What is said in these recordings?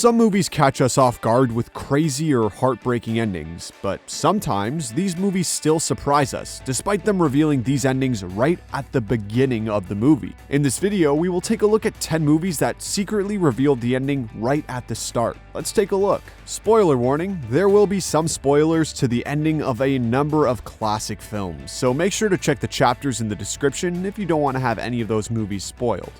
Some movies catch us off guard with crazy or heartbreaking endings, but sometimes these movies still surprise us, despite them revealing these endings right at the beginning of the movie. In this video, we will take a look at 10 movies that secretly revealed the ending right at the start. Let's take a look. Spoiler warning, there will be some spoilers to the ending of a number of classic films, so make sure to check the chapters in the description if you don't want to have any of those movies spoiled.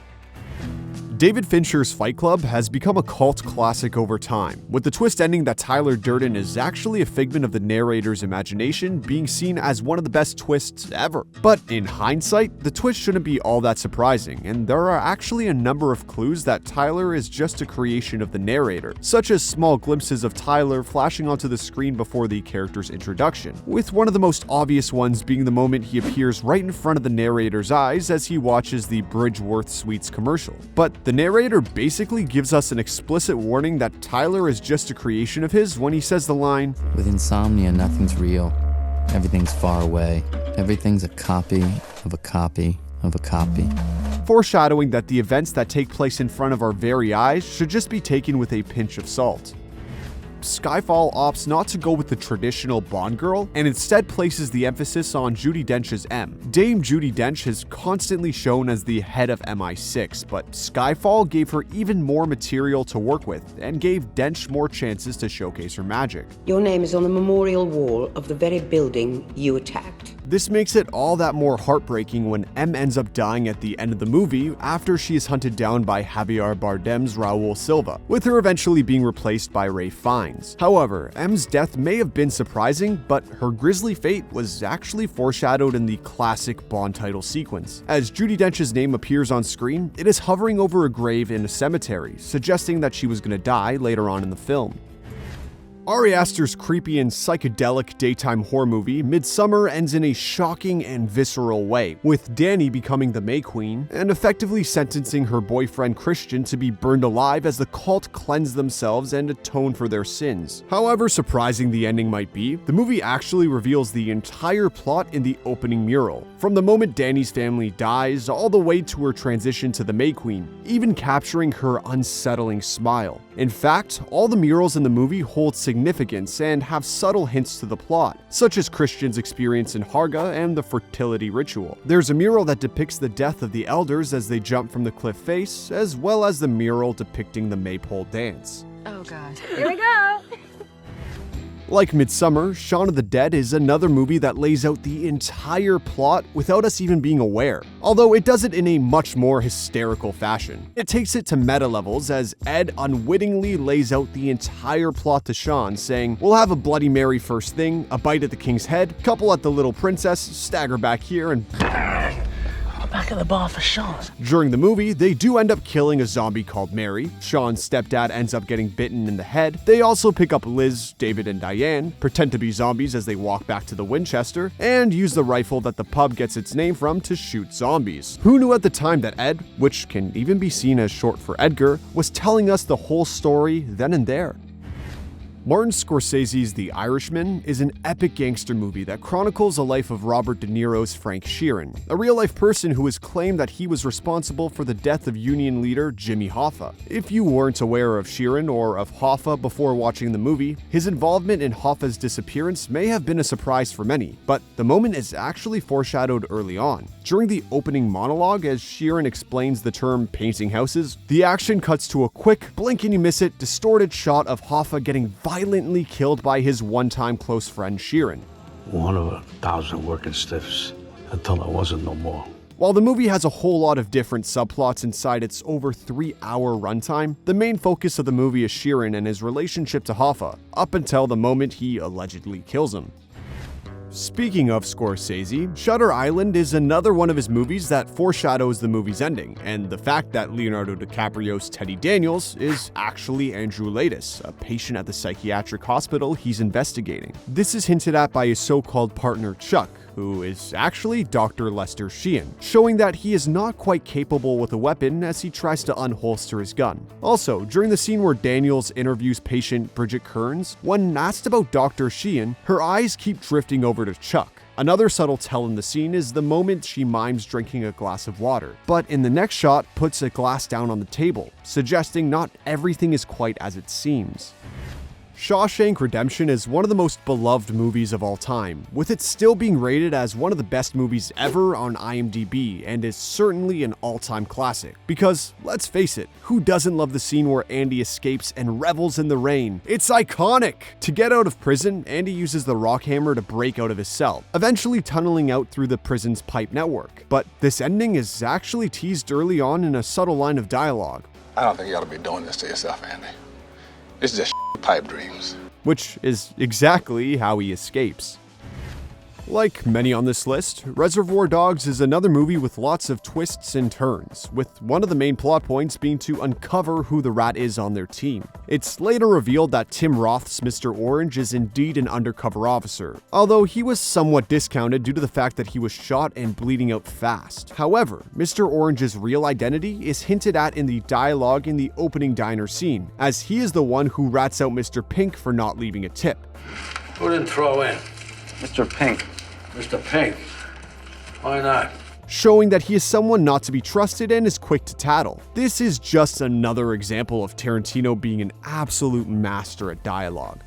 David Fincher's Fight Club has become a cult classic over time, with the twist ending that Tyler Durden is actually a figment of the narrator's imagination being seen as one of the best twists ever. But in hindsight, the twist shouldn't be all that surprising, and there are actually a number of clues that Tyler is just a creation of the narrator, such as small glimpses of Tyler flashing onto the screen before the character's introduction, with one of the most obvious ones being the moment he appears right in front of the narrator's eyes as he watches the Bridgeworth Suites commercial. But the narrator basically gives us an explicit warning that Tyler is just a creation of his when he says the line, "With insomnia, nothing's real. Everything's far away. Everything's a copy of a copy of a copy." foreshadowing that the events that take place in front of our very eyes should just be taken with a pinch of salt. Skyfall opts not to go with the traditional Bond girl and instead places the emphasis on Judi Dench's M. Dame Judi Dench is constantly shown as the head of MI6, but Skyfall gave her even more material to work with and gave Dench more chances to showcase her magic. Your name is on the memorial wall of the very building you attacked. This makes it all that more heartbreaking when M ends up dying at the end of the movie after she is hunted down by Javier Bardem's Raul Silva, with her eventually being replaced by Ray Fiennes. However, M's death may have been surprising, but her grisly fate was actually foreshadowed in the classic Bond title sequence. As Judi Dench's name appears on screen, it is hovering over a grave in a cemetery, suggesting that she was going to die later on in the film. Ari Aster's creepy and psychedelic daytime horror movie, Midsommar, ends in a shocking and visceral way, with Dani becoming the May Queen and effectively sentencing her boyfriend Christian to be burned alive as the cult cleanse themselves and atone for their sins. However surprising the ending might be, the movie actually reveals the entire plot in the opening mural, from the moment Dani's family dies all the way to her transition to the May Queen, even capturing her unsettling smile. In fact, all the murals in the movie hold significance and have subtle hints to the plot, such as Christian's experience in Harga and the fertility ritual. There's a mural that depicts the death of the elders as they jump from the cliff face, as well as the mural depicting the maypole dance. Oh god. Here we go! Like Midsommar, Shaun of the Dead is another movie that lays out the entire plot without us even being aware, although it does it in a much more hysterical fashion. It takes it to meta levels as Ed unwittingly lays out the entire plot to Shaun, saying, "We'll have a Bloody Mary first thing, a bite at the king's head, couple at the little princess, stagger back here, and..." Back at the bar for Shaun. During the movie, they do end up killing a zombie called Mary. Shaun's stepdad ends up getting bitten in the head. They also pick up Liz, David, and Diane, pretend to be zombies as they walk back to the Winchester, and use the rifle that the pub gets its name from to shoot zombies. Who knew at the time that Ed, which can even be seen as short for Edgar, was telling us the whole story then and there? Martin Scorsese's The Irishman is an epic gangster movie that chronicles the life of Robert De Niro's Frank Sheeran, a real-life person who has claimed that he was responsible for the death of Union leader Jimmy Hoffa. If you weren't aware of Sheeran or of Hoffa before watching the movie, his involvement in Hoffa's disappearance may have been a surprise for many, but the moment is actually foreshadowed early on. During the opening monologue, as Sheeran explains the term painting houses, the action cuts to a quick, blink and you miss it, distorted shot of Hoffa getting violently killed by his one-time close friend Sheeran. One of 1,000 working stiffs until I wasn't no more. While the movie has a whole lot of different subplots inside its over 3-hour runtime, the main focus of the movie is Sheeran and his relationship to Hoffa, up until the moment he allegedly kills him. Speaking of Scorsese, Shutter Island is another one of his movies that foreshadows the movie's ending, and the fact that Leonardo DiCaprio's Teddy Daniels is actually Andrew Laeddis, a patient at the psychiatric hospital he's investigating. This is hinted at by his so-called partner Chuck, who is actually Dr. Lester Sheehan, showing that he is not quite capable with a weapon as he tries to unholster his gun. Also, during the scene where Daniels interviews patient Bridget Kearns, when asked about Dr. Sheehan, her eyes keep drifting over to Chuck. Another subtle tell in the scene is the moment she mimes drinking a glass of water, but in the next shot puts a glass down on the table, suggesting not everything is quite as it seems. Shawshank Redemption is one of the most beloved movies of all time, with it still being rated as one of the best movies ever on IMDb, and is certainly an all-time classic. Because, let's face it, who doesn't love the scene where Andy escapes and revels in the rain? It's iconic! To get out of prison, Andy uses the rock hammer to break out of his cell, eventually tunneling out through the prison's pipe network. But this ending is actually teased early on in a subtle line of dialogue. I don't think you ought to be doing this to yourself, Andy. It's just pipe dreams. Which is exactly how he escapes. Like many on this list, Reservoir Dogs is another movie with lots of twists and turns, with one of the main plot points being to uncover who the rat is on their team. It's later revealed that Tim Roth's Mr. Orange is indeed an undercover officer, although he was somewhat discounted due to the fact that he was shot and bleeding out fast. However, Mr. Orange's real identity is hinted at in the dialogue in the opening diner scene, as he is the one who rats out Mr. Pink for not leaving a tip. Who didn't throw in? Mr. Pink. Mr. Pink. Why not? Showing that he is someone not to be trusted and is quick to tattle. This is just another example of Tarantino being an absolute master at dialogue.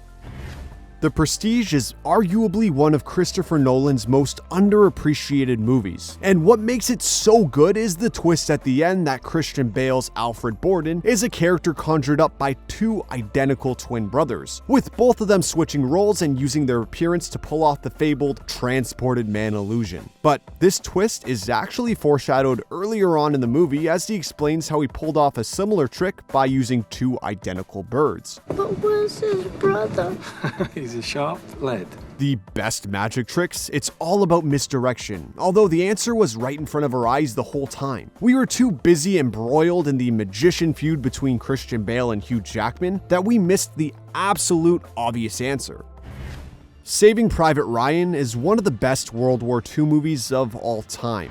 The Prestige is arguably one of Christopher Nolan's most underappreciated movies, and what makes it so good is the twist at the end that Christian Bale's Alfred Borden is a character conjured up by two identical twin brothers, with both of them switching roles and using their appearance to pull off the fabled transported man illusion. But this twist is actually foreshadowed earlier on in the movie, as he explains how he pulled off a similar trick by using two identical birds. But where's his brother? He's a sharp lead. The best magic tricks? It's all about misdirection, although the answer was right in front of our eyes the whole time. We were too busy embroiled in the magician feud between Christian Bale and Hugh Jackman that we missed the absolute obvious answer. Saving Private Ryan is one of the best World War II movies of all time.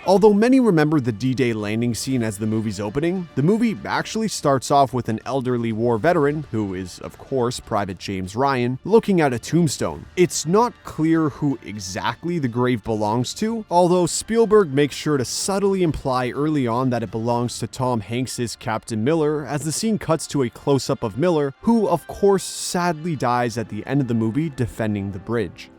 Although many remember the D-Day landing scene as the movie's opening, the movie actually starts off with an elderly war veteran, who is, of course, Private James Ryan, looking at a tombstone. It's not clear who exactly the grave belongs to, although Spielberg makes sure to subtly imply early on that it belongs to Tom Hanks' Captain Miller, as the scene cuts to a close-up of Miller, who, of course, sadly dies at the end of the movie defending the bridge.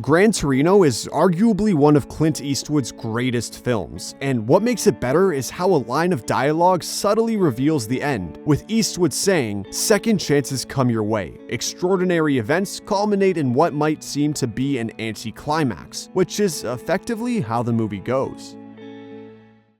Gran Torino is arguably one of Clint Eastwood's greatest films, and what makes it better is how a line of dialogue subtly reveals the end, with Eastwood saying, "Second chances come your way. Extraordinary events culminate in what might seem to be an anticlimax," which is effectively how the movie goes.